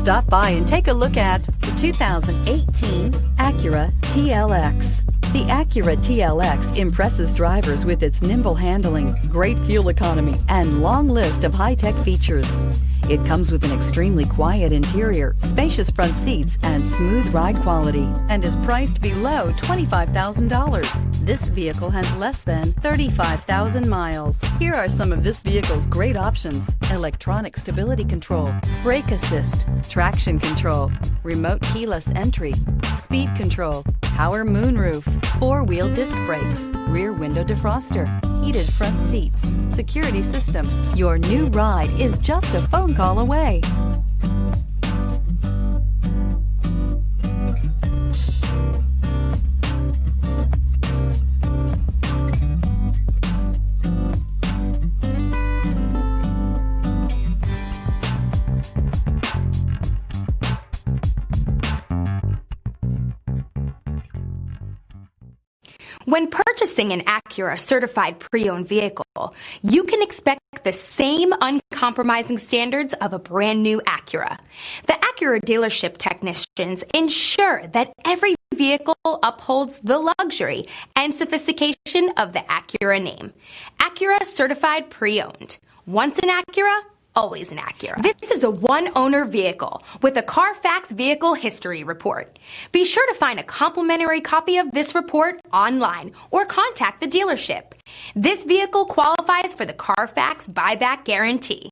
Stop by and take a look at the 2018 Acura TLX. The Acura TLX impresses drivers with its nimble handling, great fuel economy, and long list of high-tech features. It comes with an extremely quiet interior, spacious front seats, and smooth ride quality, and is priced below $25,000. This vehicle has less than 35,000 miles. Here are some of this vehicle's great options: electronic stability control, brake assist, traction control, remote keyless entry, speed control, power moonroof, four-wheel disc brakes, rear window defroster, heated front seats, security system. Your new ride is just a phone call away. When purchasing an Acura certified pre-owned vehicle, you can expect the same uncompromising standards of a brand new Acura. The Acura dealership technicians ensure that every vehicle upholds the luxury and sophistication of the Acura name. Acura certified pre-owned. Once an Acura, always an Acura. This is a one-owner vehicle with a Carfax Vehicle History Report. Be sure to find a complimentary copy of this report online or contact the dealership. This vehicle qualifies for the Carfax Buyback Guarantee.